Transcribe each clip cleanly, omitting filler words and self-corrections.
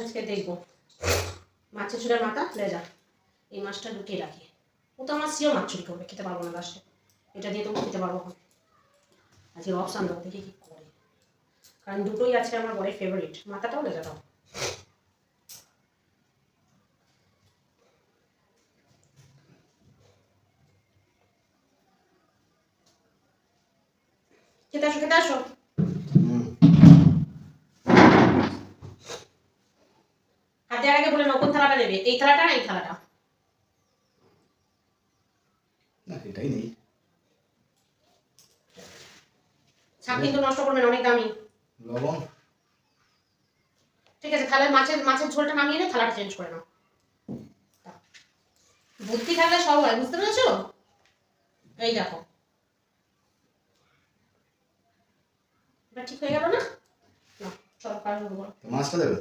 আজকে দেখবো মাছের ঝোলের মাথা লেজা এই মাছটা লুকিয়ে রাখি। ও তো আমার সিও মাছ চুরি করবে, খেতে পারবো না লাস্টে। এটা দিয়ে তবু খেতে পারবো। আজকে অপশান দাও দেখি কি করে, কারণ দুটোই আছে আমার বড় ফেভারিট, মাথাটাও লেজাটাও। খেতে আসো, খেতে আসো। হাত দেওয়ার আগে বলে নাও কোন থালাটা নেবে, এই থালাটা না এই থালাটা? না এটাই নেই। শাক কিন্তু নষ্ট করবে না, অনেক দামি। লবণ ঠিক আছে, তাহলে মাছের ঝোলটা নামিয়ে নে, থালাটা চেঞ্জ করে নাও। বুদ্ধি থাকলে সব হয়, বুঝতে পেরেছো? এই দেখো, এটা ঠিক হয়ে গেল না? চলো কাজ শুরু করো। মাছটা দেবে?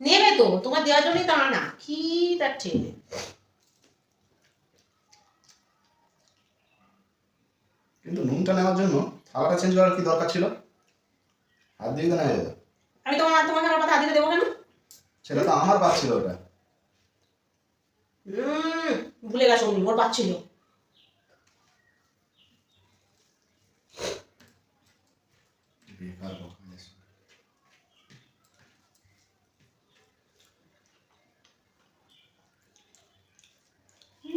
নেবে তো, তোমার দেওয়ার জন্যই তো আনা। কি তার ঠিক কিন্তু নুনটা নেওয়ার জন্য থালাটা চেঞ্জ করার কি দরকার ছিল? হাত দিয়ে তো নেওয়া যেত। আমি তোমাকে আমার কথা হাত দিতে দেবো কেন? সেটা তো আমার পাত ছিল ওটা। ভুলে গেছো উনি, ওর পাচ্ছিল। বেকার বকা দিয়েছে।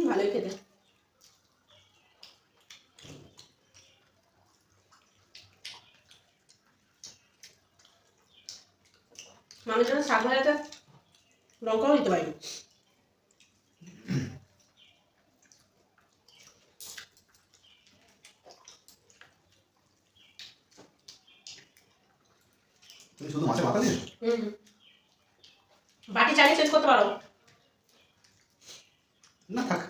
ভালোই খেতে। মানুষের শাক ভাজাতে লঙ্কাও দিতে পারিনি। তুমি শুধু মাছের মাথা দিয়েছো? বাটি চালিয়ে চেঞ্জ করতে পারো। না থাক।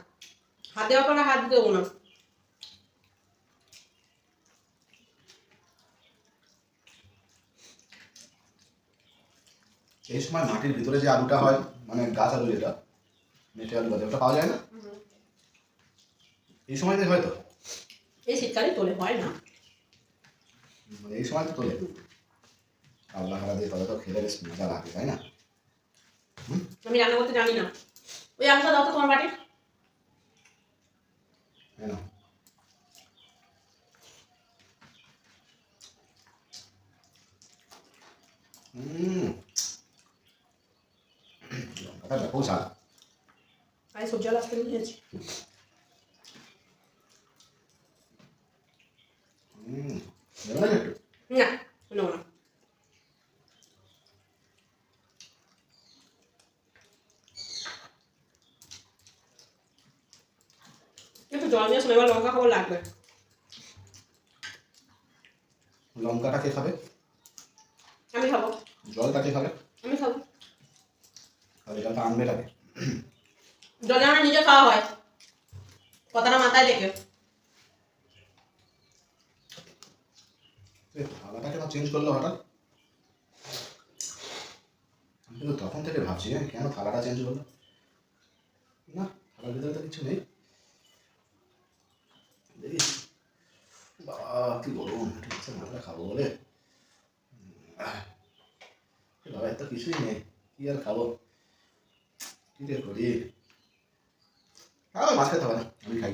হাত দেওয়ার পর হাত দিতে দেবো না। এই সময় মাটির ভিতরে যে আলুটা হয়, মানে গাছ আলু যেটা, মেটে আলু বাজে, ওটা পাওয়া যায় না এই সময়তে হয়তো। এই শীতকালে তোলে, হয় না? মানে এই সময় তো তোলে। আল্লাহ খালা দিয়ে তবে তো খেলে বেশ মজা লাগে, তাই না? আমি রান্না করতে জানি না। ওই আলুটা দাও তো তোমার বাটি। হ্যাঁ না লঙ্কাটা ব্যাপক ঝাল। আমি সবজি আলু আসতে নিয়েছি। দেবে না একটু? না, নেবো না। একটু জল দিয়ে শোনা, এবার লঙ্কা খাবার লাগবে। লঙ্কাটা কে খাবে? আমি খাবো। জলটা কে খাবে? আমি খাবো। আর জলটা আনবে টাকে? জলে আমার নিজে খাওয়া হয়, কথাটা মাথায় রেখে। থালাটা কেন চেঞ্জ করলো হঠাৎ? আমি কিন্তু তখন থেকে ভাবছি কেন থালাটা চেঞ্জ করলো। না, থালার ভিতরে তো কিছু নেই। দেখি বাবা কি গরম, ঠিক আছে মাথাটা খাবো বলে। বাবা এত কিছুই নেই, কি আর খাবো, কি রে করি। মাছ খেতে হবে না, আমি খাই।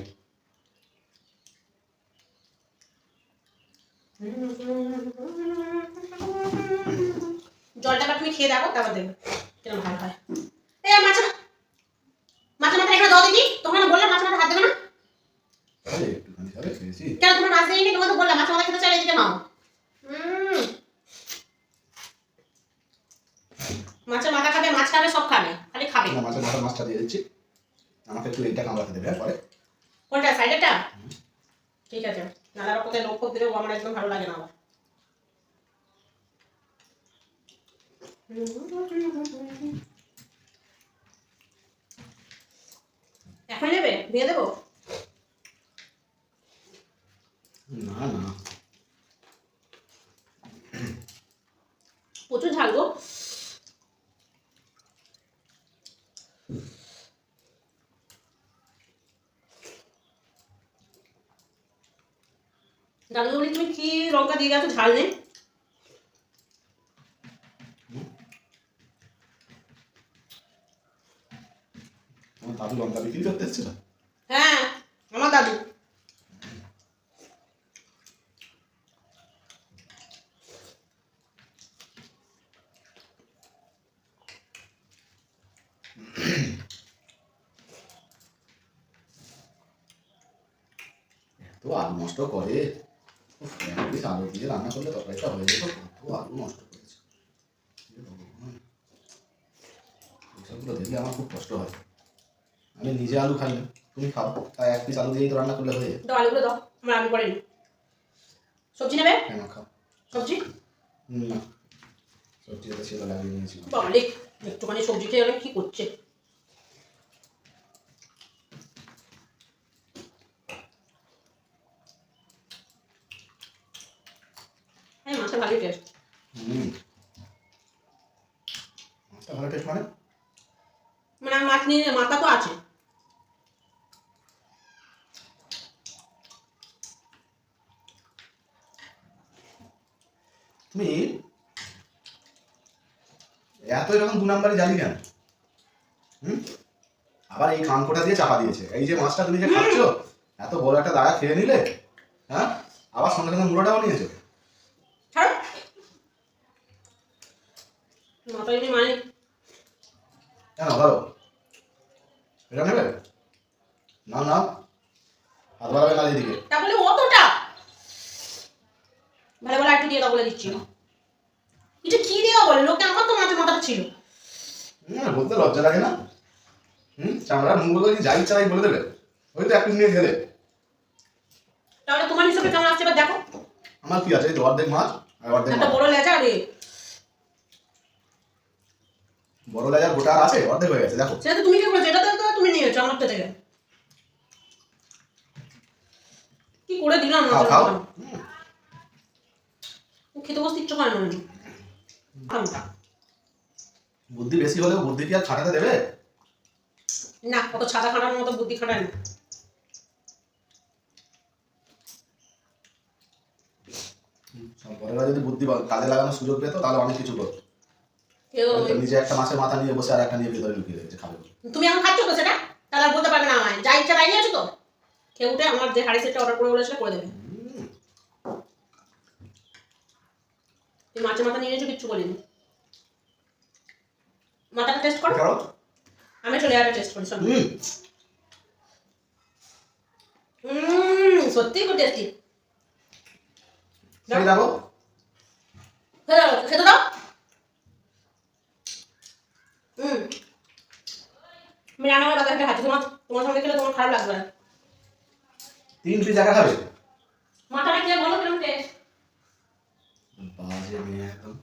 জলটা তুমি খেয়ে দেখো, তারপর দেখবে কিরকম ভালো হয়। এই মাছের মাথা এখানে দাও দিদি, তোমরা না বললে মাছের মাথা হাত দেবে না? একটুখানি খাবে, খেয়েছি। কেন তোমার মাছ দেয়নি? তোমাকে তো বললাম মাছের মাথা খেতে চাইলে দিতে নাও। মাছের মাথা খাবে, মাছ খাবে, সব খাবে, খালি খাবে না, মাছের মাথা মাছটা দিয়ে দিচ্ছি। আমাকে একটু এইটা কামড়াতে দেবে পরে। কোনটা, সাইডেরটা? ঠিক আছে, নালার কোথায় লোক ফোক দিলে আমার একদম ভালো লাগে না আবার। এখন নেবে, দিয়ে দেবো? না না, প্রচুর ঝাল গো। দাদু বলি তুমি কি লঙ্কা দিয়ে গেছো, ঝাল নেই? আমার দাদু লঙ্কা বিক্রি করতে এসেছিল। হ্যাঁ, আমার দাদু। তো আলু নষ্ট করে। উফ, এক পিস আলু দিয়ে রান্না করলে তরকারিটা হয়ে যেত। কত আলু নষ্ট করেছে। হে ভগবান, এইসবগুলো দেখলে আমার খুব কষ্ট হয়। আমি নিজে আলু খাই না, তুমি খাও, তাই এক পিস আলু দিয়েই তো রান্না করলে হয়ে যায়। দাও আলুগুলো দাও, আমার আলু পরে নি। সবজি নেবে? কেন খাও? সবজি? না, সবজি এটা ছিল লাগিয়ে নিয়েছি। বাবলে, একটুখানি সবজি খেয়ে গেলে কি করছে? হ্যাঁ, মাছটা ভালোই টেস্ট। মাছটা ভালো টেস্ট মানে? মানে আমি মাছ নিয়ে মাথা তো আছে। তুমি এত এরকম 2 নাম্বারই জানি কেন? আবার এই কানকোটা দিয়ে চাপা দিয়েছে। এই যে মাছটা তুমি যে খাচ্ছ, এত বড় একটা দাগা খেয়ে নিলে, হ্যাঁ, আবার সঙ্গে সঙ্গে মুড়োটাও নিয়েছো। ছাড়ো, মাথা এমনি মানে কেন ধরো, এটা নেবে? নাও নাও, হাত বাড়াবে না দিদিকে। তা বলে অতটা ভালো ভালো একটু দিয়ে দাও বলে দিচ্ছি। এটা কি দেওয়া বলে লোকে? আমার তো মাছের মাথাটা ছিল। বলতে লজ্জা লাগে না? চামড়া মুখ বলে যা ইচ্ছা তাই বলে দেবে। ওই তো এক পিস নিয়ে খেলে। তাহলে তোমার হিসাবে কেমন আসছে এবার দেখো। আমার কি আছে, এই তো অর্ধেক মাছ আর অর্ধেক একটা মাছ। বড় লেজা রে, বড় লেজার গোটা আর আছে, অর্ধেক হয়ে গেছে দেখো। সেটা তো তুমি কি করেছো? এটা তো তুমি নিয়েছো আমারটা থেকে। কি করে দিলাম খাও মাছের খাও। মাথা? খেতে বসতে ইচ্ছা করে না আমি। বুদ্ধি বেশি হলেও বুদ্ধি কি আর খাটাতে দেবে? না, কত ছাদা খাটানোর মতো বুদ্ধি খাটায় না। পরের বার যদি বুদ্ধি কাজে লাগানোর সুযোগ পেতো তাহলে অনেক কিছু করতো। কেউ হয়তো নিজে একটা মাছের মাথা নিয়ে বসে আর একটা নিয়ে ভিতরে লুকিয়ে রেখেছে খাবে বলে। তুমি এখন খাচ্ছ তো সেটা, তাহলে আর বলতে পারবে না আমায়। যা ইচ্ছা তাই নিয়েছো তো। খেয়ে উঠে আমার যে হাড়ি সেটটা অর্ডার করে বলেছিল করে দেবে। তুমি মাছের মাথা নিয়ে নিয়েছো, কিচ্ছু বলিনি। মাথাটা টেস্ট করো, করো। আমি চলে যাবে টেস্ট করি সব। সত্যি খুব টেস্টি। সেই দেখো। খেতে দাও। আমি রান্না করে দাদা খাচ্ছি। তোমার সঙ্গে খেলে তোমার খারাপ লাগবে না। 3 পিস একা খাবে? মাথাটা খেয়ে বলো কেমন টেস্ট। বাজে মেয়ে একদম।